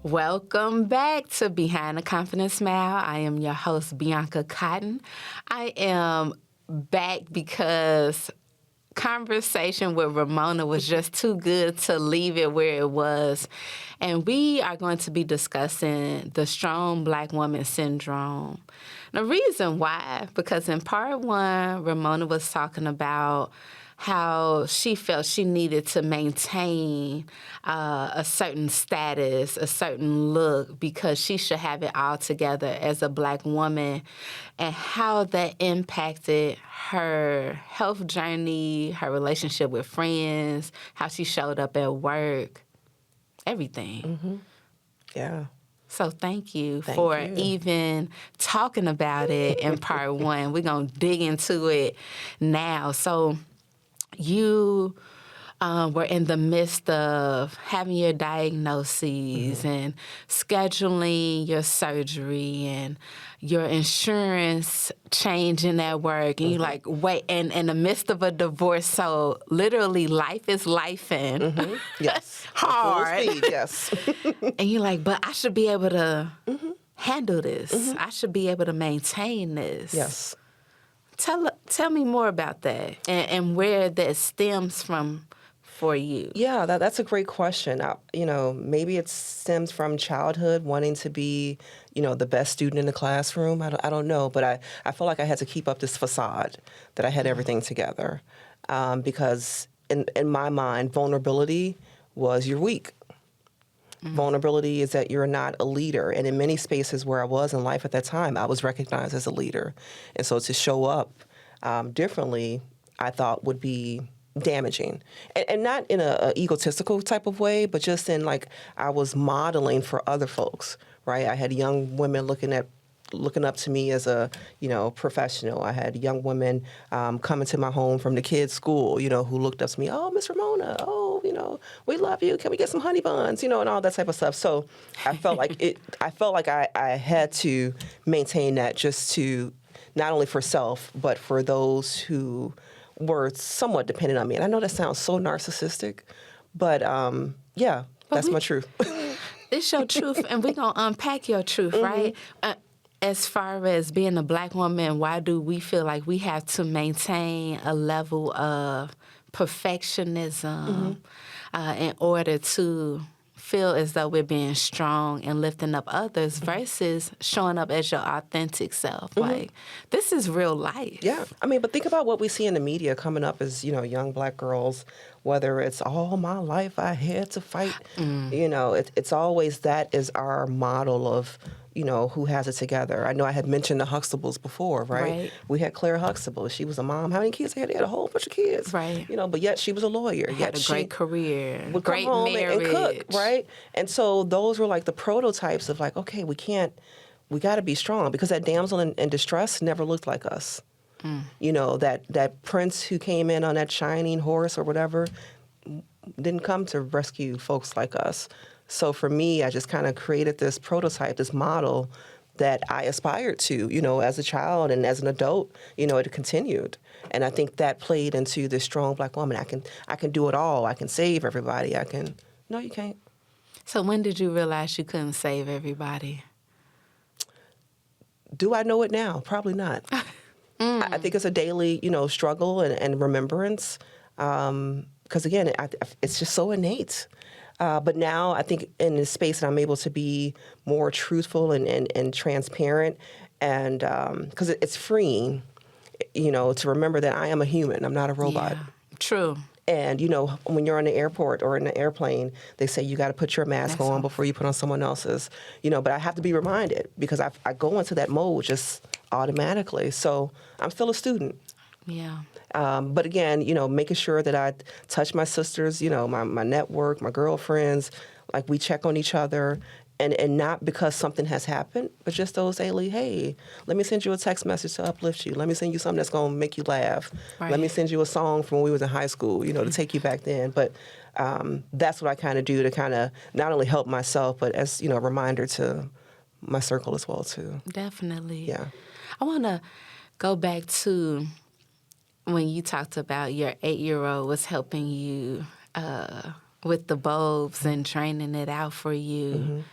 Welcome back to Behind the Confident Smile. I am your host, Bianca Cotton. I am back because conversation with Ramona was just too good to leave it where it was. And we are going to be discussing the strong Black woman syndrome. The reason why, because in part one, Ramona was talking about how she felt she needed to maintain a certain status, a certain look, because she should have it all together as a Black woman, and how that impacted her health journey, her relationship with friends, how she showed up at work, everything. Mm-hmm. Yeah. So thank you for even talking about it in part one. We're going to dig into it now. So you were in the midst of having your diagnoses and scheduling your surgery and your insurance changing at work. And you're like, wait, and in the midst of a divorce. So literally life is lifing. Yes. Hard. Full speed, yes. And you're like, but I should be able to handle this. I should be able to maintain this. Yes. Tell me more about that and where that stems from for you. Yeah, that's a great question. Maybe it stems from childhood, wanting to be, the best student in the classroom. I don't know, but I felt like I had to keep up this facade that I had everything together, because in my mind, vulnerability was you're weak. Vulnerability is that you're not a leader. And in many spaces where I was in life at that time, I was recognized as a leader. And so to show up differently, I thought would be damaging. And not in a egotistical type of way, but just in I was modeling for other folks, right? I had young women looking up to me as a, professional. I had young women coming to my home from the kids' school, who looked up to me, oh, Miss Ramona, we love you. Can we get some honey buns, and all that type of stuff. So I felt like I had to maintain that just to not only for self, but for those who were somewhat dependent on me. And I know that sounds so narcissistic, but that's my truth. It's your truth, and we're going to unpack your truth, right? As far as being a Black woman, why do we feel like we have to maintain a level of perfectionism in order to feel as though we're being strong and lifting up others versus showing up as your authentic self? Like, this is real life. Yeah. I mean, but think about what we see in the media coming up as, young Black girls, whether it's all my life I had to fight, it's always that is our model of, who has it together. I know I had mentioned the Huxtables before, right? We had Claire Huxtable. She was a mom. How many kids they had? They had a whole bunch of kids. Right. But yet she was a lawyer. Had a great career. Would great come home marriage. and cook, right? And so those were like the prototypes of okay, we got to be strong, because that damsel in distress never looked like us. That prince who came in on that shining horse or whatever didn't come to rescue folks like us. So for me, I just kind of created this prototype, this model that I aspired to, as a child and as an adult, it continued. And I think that played into this strong Black woman. I can do it all. I can save everybody. No, you can't. So when did you realize you couldn't save everybody? Do I know it now? Probably not. I think it's a daily, struggle and remembrance. Because again, it's just so innate. But now I think in this space that I'm able to be more truthful and transparent, and because it's freeing, to remember that I am a human. I'm not a robot. Yeah, true. And, when you're on the airport or in the airplane, they say you got to put your mask on before you put on someone else's, but I have to be reminded, because I go into that mode just automatically. So I'm still a student. Yeah. But again, making sure that I touch my sisters, my network, my girlfriends, we check on each other, and not because something has happened, but just those daily, hey, let me send you a text message to uplift you. Let me send you something that's going to make you laugh. Right. Let me send you a song from when we was in high school, to take you back then. But that's what I kind of do to kind of not only help myself, but as, a reminder to my circle as well, too. Definitely. Yeah. I want to go back to when you talked about your 8-year-old was helping you with the bulbs and training it out for you.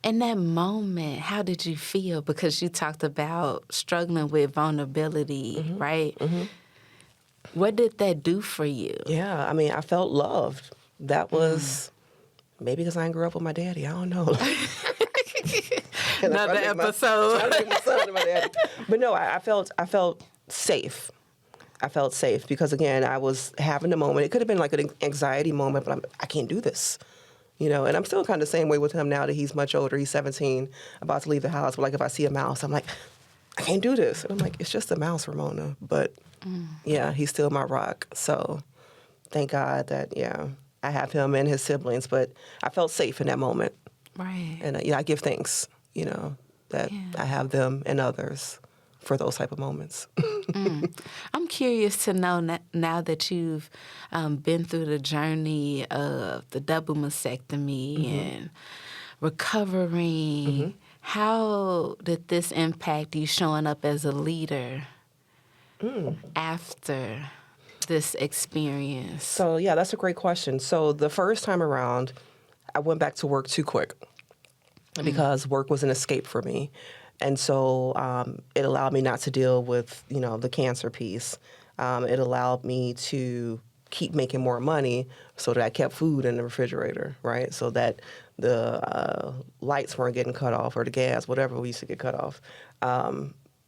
In that moment, how did you feel? Because you talked about struggling with vulnerability, right? What did that do for you? Yeah, I mean, I felt loved. That was maybe because I didn't grow up with my daddy. I don't know. Another episode. Trying to make my son and my daddy. But no, I felt safe. I felt safe because, again, I was having a moment. It could have been like an anxiety moment, but I can't do this. And I'm still kind of the same way with him now that he's much older. He's 17, about to leave the house. But, like, if I see a mouse, I'm like, I can't do this. And I'm like, it's just a mouse, Ramona. But, yeah, he's still my rock. So thank God that, I have him and his siblings. But I felt safe in that moment. Right. And, I give thanks, that I have them and others for those type of moments. I'm curious to know now that you've been through the journey of the double mastectomy and recovering, how did this impact you showing up as a leader after this experience? So, yeah, that's a great question. So the first time around, I went back to work too quick because work was an escape for me. And so it allowed me not to deal with, the cancer piece. It allowed me to keep making more money so that I kept food in the refrigerator, right? So that the lights weren't getting cut off or the gas, whatever we used to get cut off.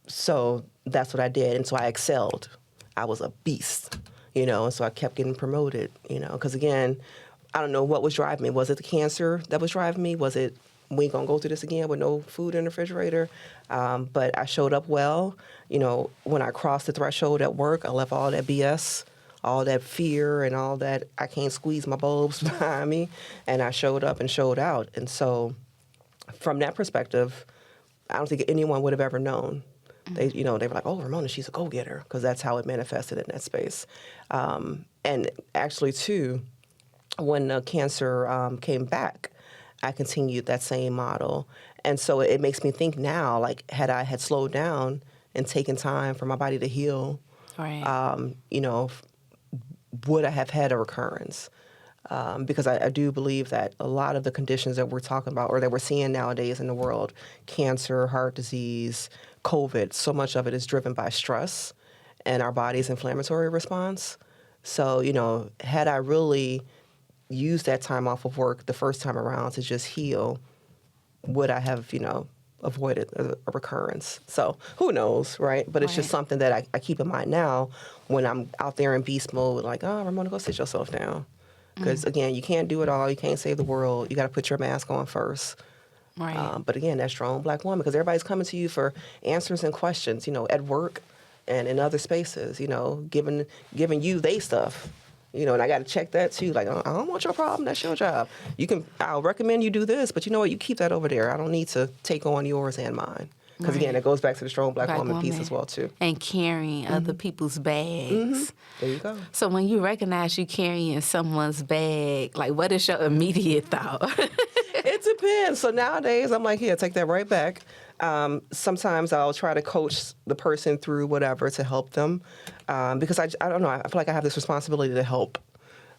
So that's what I did. And so I excelled. I was a beast, and so I kept getting promoted, because, again, I don't know what was driving me. Was it the cancer that was driving me? Was it we ain't gonna go through this again with no food in the refrigerator? But I showed up well. When I crossed the threshold at work, I left all that BS, all that fear and all that I can't squeeze my bulbs behind me, and I showed up and showed out. And so from that perspective, I don't think anyone would have ever known. They were like, oh, Ramona, she's a go-getter, because that's how it manifested in that space. And actually, too, when the cancer came back, I continued that same model. And so it makes me think now, like, had I had slowed down and taken time for my body to heal, right. Would I have had a recurrence? Because I do believe that a lot of the conditions that we're talking about or that we're seeing nowadays in the world, cancer, heart disease, COVID, so much of it is driven by stress and our body's inflammatory response. So, had I really used that time off of work the first time around to just heal, would I have, avoided a recurrence? So who knows, right? But it's just something that I keep in mind now when I'm out there in beast mode, like, oh, Ramona, go sit yourself down. Because, again, you can't do it all. You can't save the world. You got to put your mask on first. Right. But, again, that strong black woman, because everybody's coming to you for answers and questions, at work and in other spaces, giving you they stuff. And I got to check that too. Like, I don't want your problem. That's your job. I'll recommend you do this, but you know what? You keep that over there. I don't need to take on yours and mine. Because, again, it goes back to the strong black woman piece as well, too. And carrying other people's bags. There you go. So when you recognize you carrying someone's bag, like, what is your immediate thought? It depends. So nowadays, I'm like, here, take that right back. Sometimes I'll try to coach the person through whatever to help them. Because I don't know, I feel like I have this responsibility to help.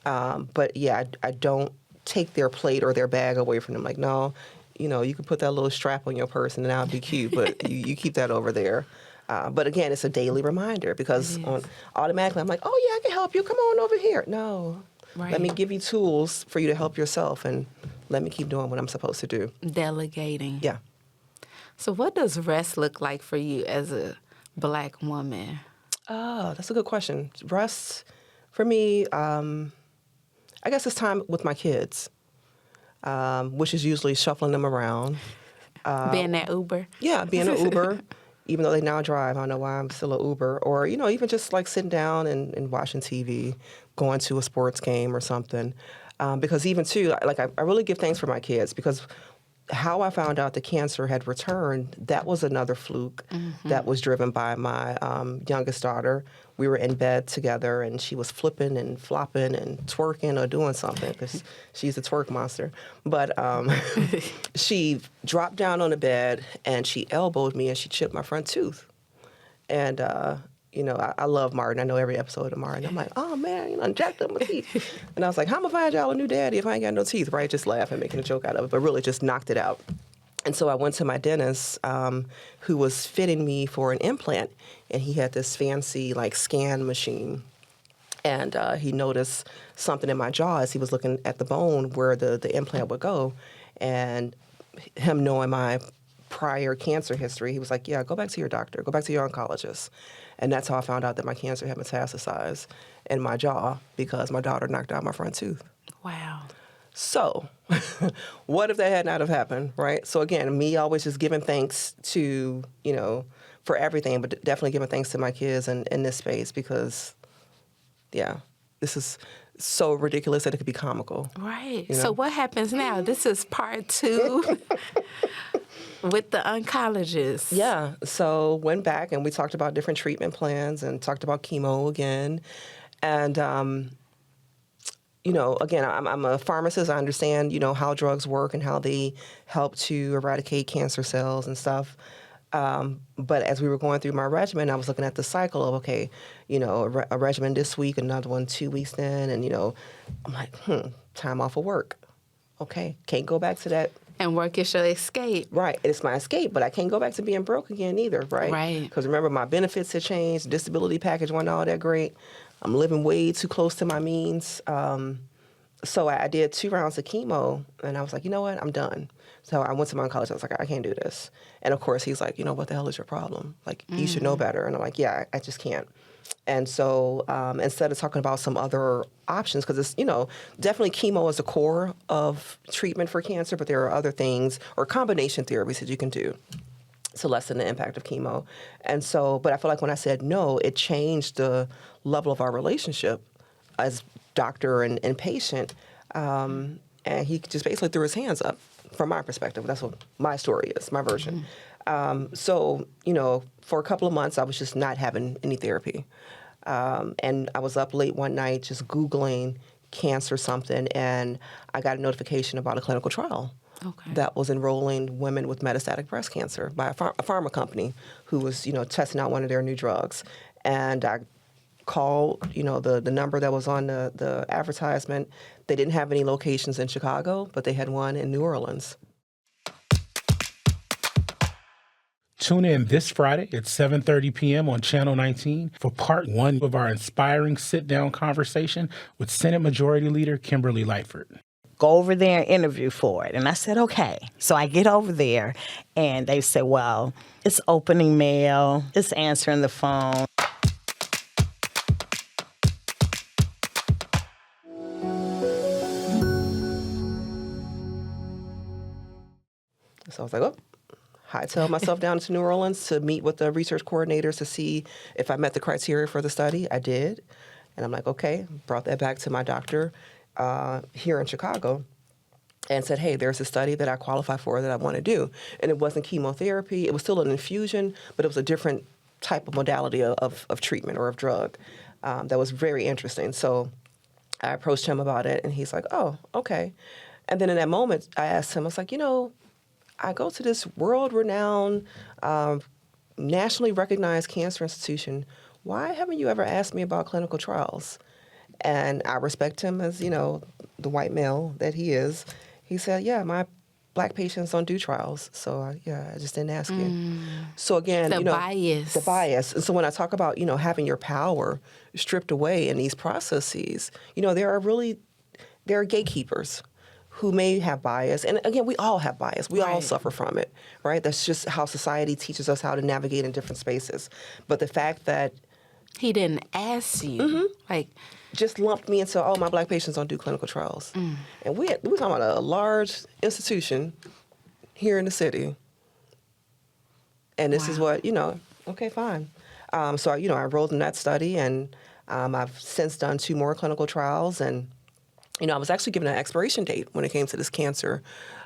But, yeah, I don't take their plate or their bag away from them. Like, no, you can put that little strap on your purse and that'll be cute, but you keep that over there. But, again, it's a daily reminder because automatically I'm like, oh, yeah, I can help you. Come on over here. No. Right. Let me give you tools for you to help yourself and let me keep doing what I'm supposed to do. Delegating. Yeah. So what does rest look like for you as a black woman? Oh, that's a good question. Rest, for me, I guess it's time with my kids, which is usually shuffling them around. Being that Uber? Yeah, being an Uber. Even though they now drive, I don't know why I'm still an Uber. Or, even just like sitting down and watching TV, going to a sports game or something. Because even too, like I really give thanks for my kids because how I found out the cancer had returned, that was another fluke that was driven by my youngest daughter. We were in bed together, and she was flipping and flopping and twerking or doing something because she's a twerk monster. But she dropped down on the bed, and she elbowed me, and she chipped my front tooth. And, I love Martin. I know every episode of Martin. I'm like, oh, man, jacked up my teeth. And I was like, how am I going to find y'all a new daddy if I ain't got no teeth, right? Just laughing, making a joke out of it, but really just knocked it out. And so I went to my dentist, who was fitting me for an implant, and he had this fancy like scan machine. And he noticed something in my jaw as he was looking at the bone where the implant would go. And him knowing my prior cancer history, he was like, yeah, go back to your doctor, go back to your oncologist. And that's how I found out that my cancer had metastasized in my jaw because my daughter knocked out my front tooth. Wow. So what if that had not have happened, right? So again, me always just giving thanks to, for everything, but definitely giving thanks to my kids in this space because, yeah, this is so ridiculous that it could be comical. Right. So what happens now? This is part 2 with the oncologist. Yeah. So went back and we talked about different treatment plans and talked about chemo again. And, again, I'm a pharmacist. I understand, how drugs work and how they help to eradicate cancer cells and stuff. But as we were going through my regimen, I was looking at the cycle of, okay, a regimen this week, another one 2 weeks then. And, I'm like, time off of work. Okay, can't go back to that. And work is your escape. Right, it's my escape, but I can't go back to being broke again either, right? Right. Because remember, my benefits had changed, disability package wasn't all that great. I'm living way too close to my means. So I did 2 rounds of chemo, and I was like, you know what, I'm done. So I went to my oncologist. I was like, I can't do this. And of course, he's like, what the hell is your problem? Like, you should know better. And I'm like, yeah, I just can't. And so instead of talking about some other options, because it's, definitely chemo is the core of treatment for cancer, but there are other things or combination therapies that you can do to lessen the impact of chemo. And so, but I feel like when I said no, it changed the level of our relationship as doctor and patient. And he just basically threw his hands up from my perspective. That's what my story is, my version. So, for a couple of months, I was just not having any therapy. And I was up late one night just Googling cancer something, and I got a notification about a clinical trial that was enrolling women with metastatic breast cancer by a pharma company who was, testing out one of their new drugs. And I called, the number that was on the advertisement. They didn't have any locations in Chicago, but they had one in New Orleans. Tune in this Friday at 7:30 p.m. on Channel 19 for part 1 of our inspiring sit-down conversation with Senate Majority Leader Kimberly Lightford. Go over there and interview for it. And I said, okay. So I get over there, and they said, well, it's opening mail, it's answering the phone. So I was like, oh. Hightailed myself down to New Orleans to meet with the research coordinators to see if I met the criteria for the study. I did. And I'm like, okay. Brought that back to my doctor here in Chicago and said, hey, there's a study that I qualify for that I want to do. And it wasn't chemotherapy. It was still an infusion, but it was a different type of modality of treatment or of drug that was very interesting. So I approached him about it, and he's like, oh, okay. And then in that moment, I asked him, I was like, I go to this world-renowned, nationally recognized cancer institution. Why haven't you ever asked me about clinical trials? And I respect him as, the white male that he is. He said, yeah, my Black patients don't do trials. So, I just didn't ask you. So, again, bias. The bias. And so when I talk about, having your power stripped away in these processes, there are gatekeepers who may have bias. And again, we all have bias. We all suffer from it, right? That's just how society teaches us how to navigate in different spaces. But the fact that he didn't ask you, just lumped me into, my Black patients don't do clinical trials. And we're talking about a large institution here in the city. And this is what, okay, fine. So, I enrolled in that study, and I've since done 2 more clinical trials, and I was actually given an expiration date when it came to this cancer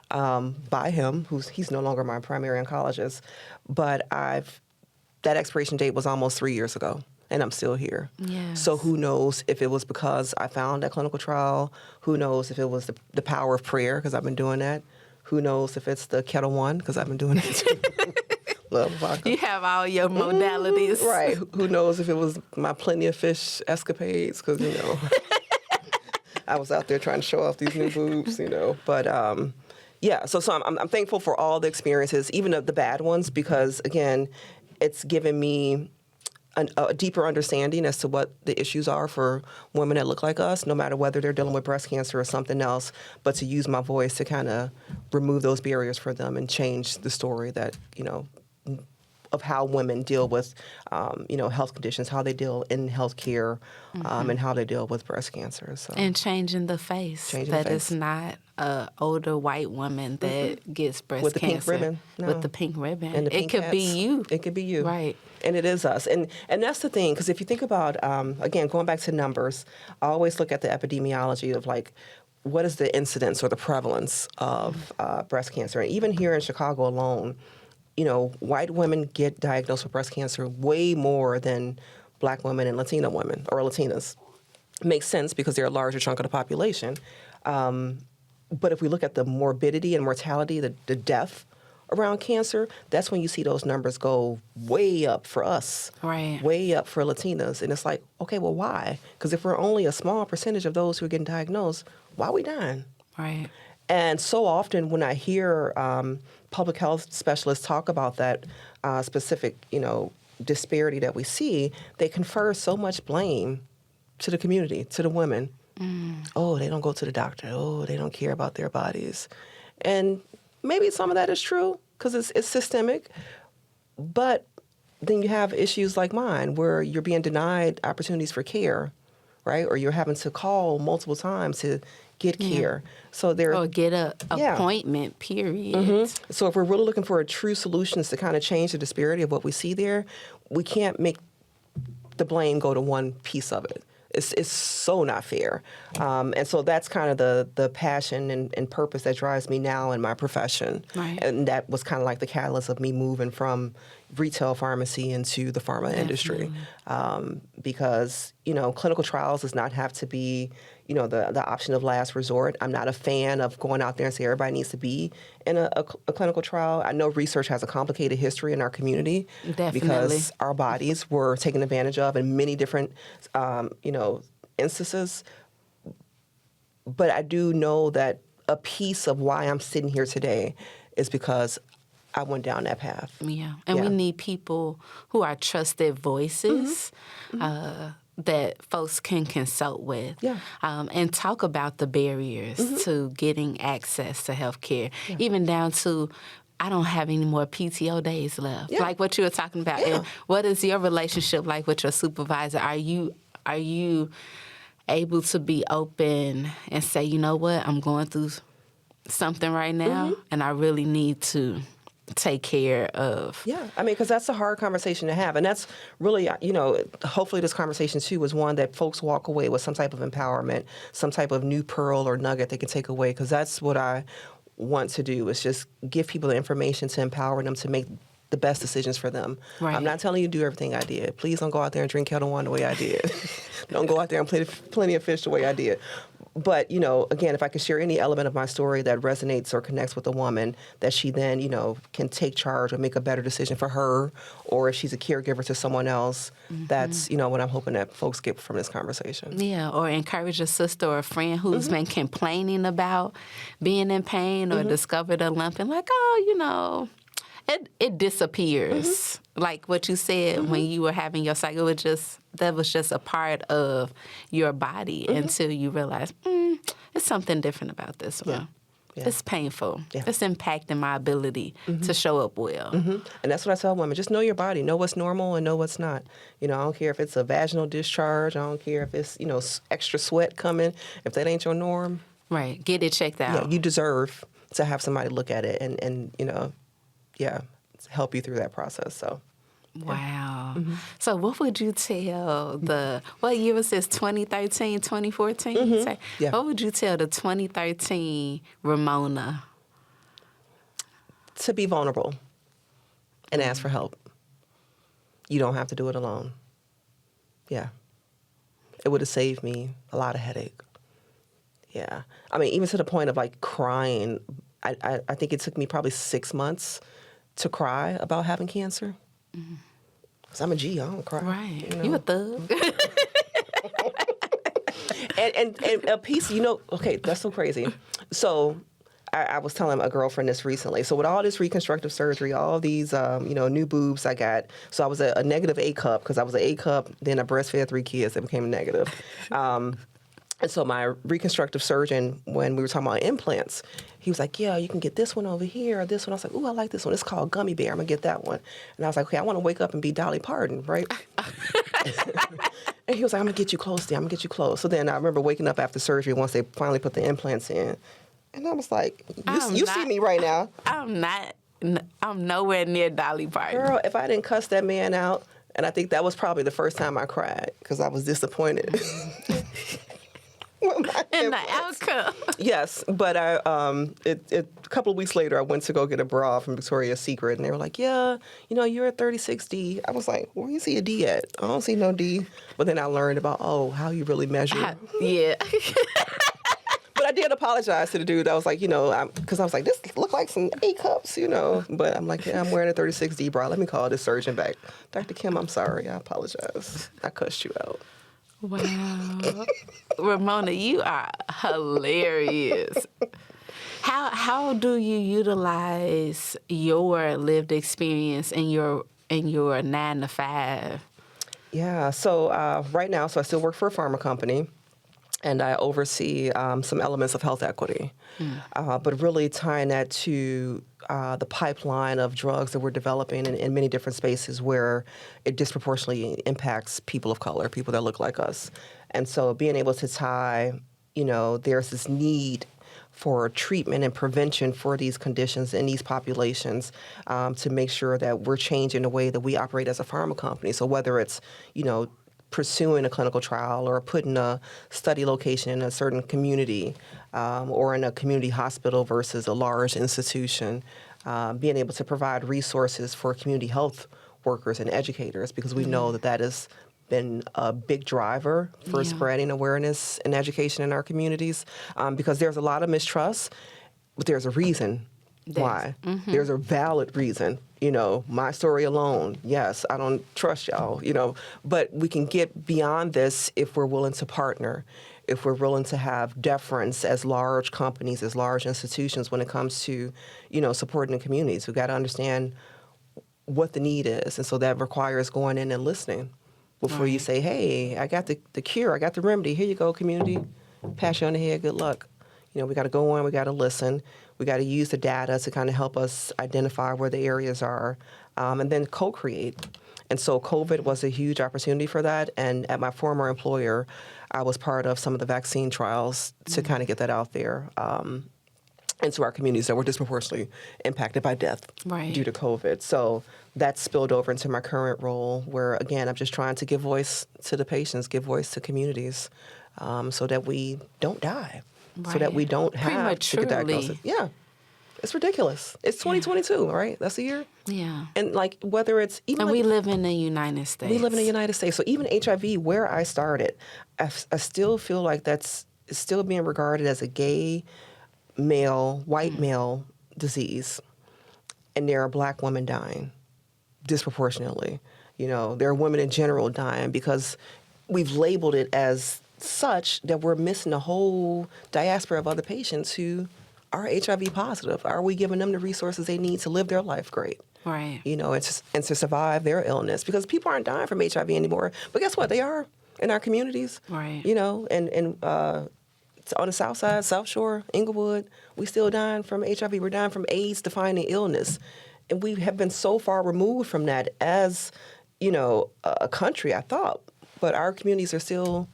by him, he's no longer my primary oncologist, but that expiration date was almost 3 years ago, and I'm still here. Yes. So who knows if it was because I found that clinical trial? Who knows if it was the power of prayer, because I've been doing that? Who knows if it's the Kettle One, because I've been doing it too. Love vodka. You have all your modalities. Right. Who knows if it was my Plenty of Fish escapades, because, I was out there trying to show off these new boobs, But, Yeah, so I'm thankful for all the experiences, even the bad ones, because again, it's given me a deeper understanding as to what the issues are for women that look like us, no matter whether they're dealing with breast cancer or something else, but to use my voice to kind of remove those barriers for them and change the story that, of how women deal with, health conditions, how they deal in healthcare, and how they deal with breast cancer. So. And changing the face. It's not an older white woman that gets breast with the cancer. Pink ribbon. No. With the pink ribbon. And the pink could hats. be you. It could be you. Right. And it is us. And that's the thing, because if you think about, again, going back to numbers, I always look at the epidemiology of like, what is the incidence or the prevalence of breast cancer? And even here in Chicago alone, white women get diagnosed with breast cancer way more than black women and Latino women or Latinas. Makes sense because they're a larger chunk of the population. But if we look at the morbidity and mortality, the death around cancer, that's when you see those numbers go way up for us, right? Way up for Latinas. And it's like, okay, well, why? Because if we're only a small percentage of those who are getting diagnosed, why are we dying? Right. And so often when I hear public health specialists talk about that specific, disparity that we see, they confer so much blame to the community, to the women. Oh, they don't go to the doctor. Oh, they don't care about their bodies. And maybe some of that is true because it's systemic. But then you have issues like mine where you're being denied opportunities for care, right? Or you're having to call multiple times to get care. So or get a appointment, period. Mm-hmm. So if we're really looking for true solutions to kind of change the disparity of what we see there, we can't make the blame go to one piece of it. It's so not fair. And so that's kind of the passion and purpose that drives me now in my profession. Right. And that was kind of like the catalyst of me moving from retail pharmacy into the pharma industry. Because, clinical trials does not have to be, the option of last resort. I'm not a fan of going out there and say everybody needs to be in a clinical trial. I know research has a complicated history in our community. Definitely. Because our bodies were taken advantage of in many different, instances. But I do know that a piece of why I'm sitting here today is because I went down that path. Yeah. And we need people who are trusted voices that folks can consult with and talk about the barriers to getting access to health care, even down to I don't have any more PTO days left. Yeah. Like what you were talking about. Yeah. And what is your relationship like with your supervisor? Are you able to be open and say, you know what, I'm going through something right now and I really need to take care of. Yeah, because that's a hard conversation to have. And that's really, hopefully this conversation, too, is one that folks walk away with some type of empowerment, some type of new pearl or nugget they can take away, because that's what I want to do, is just give people the information to empower them to make the best decisions for them. Right. I'm not telling you to do everything I did. Please don't go out there and drink Kettle One the way I did. Don't go out there and play plenty of fish the way I did. But, again, if I could share any element of my story that resonates or connects with a woman, that she then, can take charge or make a better decision for her, or if she's a caregiver to someone else, that's, what I'm hoping that folks get from this conversation. Yeah, or encourage a sister or a friend who's been complaining about being in pain or discovered a lump and like, it disappears. Like what you said when you were having your cycle, that was just a part of your body until you realize, it's something different about this one. Yeah. It's painful. Yeah. It's impacting my ability to show up well. And that's what I tell women. Just know your body. Know what's normal and know what's not. I don't care if it's a vaginal discharge. I don't care if it's, extra sweat coming. If that ain't your norm. Right. Get it checked out. Yeah, you deserve to have somebody look at it and help you through that process. So. Wow. So what would you tell what year was this, 2013, 2014? Yeah. What would you tell the 2013 Ramona? To be vulnerable and ask for help. You don't have to do it alone. Yeah. It would have saved me a lot of headache. Yeah. Even to the point of like crying. I think it took me probably 6 months to cry about having cancer. Because I'm a G, I don't cry. Right. You a thug. and a piece, okay, that's so crazy. So I was telling a girlfriend this recently. So with all this reconstructive surgery, all these, new boobs I got. So I was a negative A cup because I was an A cup. Then I breastfed 3 kids that became negative. And so my reconstructive surgeon, when we were talking about implants, he was like, yeah, you can get this one over here or this one. I was like, ooh, I like this one. It's called Gummy Bear. I'm going to get that one. And I was like, okay, I want to wake up and be Dolly Parton, right? And he was like, I'm going to get you close, dear. I'm going to get you close. So then I remember waking up after surgery once they finally put the implants in. And I was like, you see me right now. I'm nowhere near Dolly Parton. Girl, if I didn't cuss that man out, and I think that was probably the first time I cried because I was disappointed. And the outcome. Yes, but a couple of weeks later, I went to go get a bra from Victoria's Secret, and they were like, yeah, you're a 36D. I was like, where you see a D at? I don't see no D. But then I learned about, how you really measure. Yeah. But I did apologize to the dude. I was like, because I was like, this look like some A cups, But I'm like, yeah, I'm wearing a 36D bra. Let me call this surgeon back. Dr. Kim, I'm sorry. I apologize. I cussed you out. Wow. Ramona, you are hilarious. How do you utilize your lived experience in your 9 to 5? Yeah, so right now, I still work for a pharma company, and I oversee some elements of health equity, but really tying that to the pipeline of drugs that we're developing in many different spaces where it disproportionately impacts people of color, people that look like us. And so being able to tie, there's this need for treatment and prevention for these conditions in these populations to make sure that we're changing the way that we operate as a pharma company. So whether it's, pursuing a clinical trial or putting a study location in a certain community or in a community hospital versus a large institution, being able to provide resources for community health workers and educators, because we know that has been a big driver for spreading awareness and education in our communities, because there's a lot of mistrust, but there's a reason why. There's a valid reason. My story alone, yes, I don't trust y'all, but we can get beyond this if we're willing to partner, if we're willing to have deference as large companies, as large institutions when it comes to, supporting the communities. We've got to understand what the need is. And so that requires going in and listening before you say, hey, I got the cure, I got the remedy. Here you go, community. Pass you on the head, good luck. We got to go in, we got to listen. We got to use the data to kind of help us identify where the areas are, and then co-create. And so COVID was a huge opportunity for that. And at my former employer, I was part of some of the vaccine trials to kind of get that out there into our communities that were disproportionately impacted by death due to COVID. So that spilled over into my current role where, again, I'm just trying to give voice to the patients, give voice to communities so that we don't die. So that we don't have to get diagnosis. Yeah. It's ridiculous. It's 2022, right? That's the year? Yeah. And whether it's even... And we live in the United States. We live in the United States. So even HIV, where I started, I still feel like that's still being regarded as a gay male, white male disease. And there are black women dying disproportionately. There are women in general dying because we've labeled it as such that we're missing a whole diaspora of other patients who are HIV positive. Are we giving them the resources they need to live their life great? Right. And to survive their illness? Because people aren't dying from HIV anymore. But guess what? They are in our communities. Right. And on the South Side, South Shore, Inglewood, we still dying from HIV. We're dying from AIDS-defining illness. And we have been so far removed from that as, a country, I thought. But our communities are still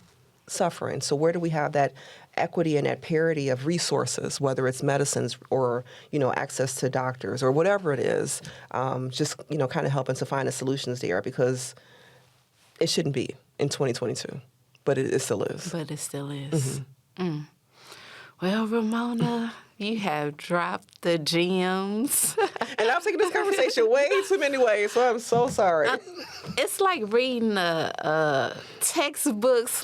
suffering. So where do we have that equity and that parity of resources, whether it's medicines or, access to doctors or whatever it is, just, kind of helping to find the solutions there, because it shouldn't be in 2022, but it still is. But it still is. Well, Ramona, you have dropped the gems. And I'm taking this conversation way too many ways, so I'm so sorry. It's like reading a textbook /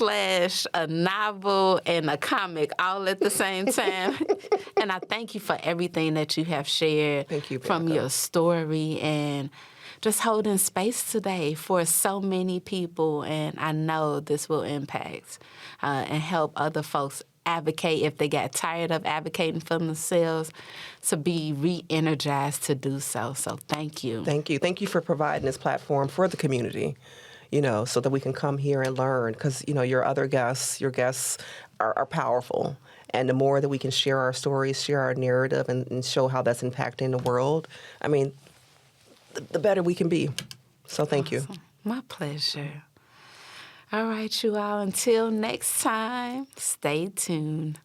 a novel and a comic all at the same time. And I thank you for everything that you have shared. Thank you, from Bianca. your story and just holding space today for so many people. And I know this will impact and help other folks advocate if they got tired of advocating for themselves, to be re-energized to do so. So thank you. Thank you. Thank you for providing this platform for the community, so that we can come here and learn, because, your guests are powerful. And the more that we can share our stories, share our narrative, and show how that's impacting the world, the better we can be. So thank you. My pleasure. All right, you all. Until next time, stay tuned.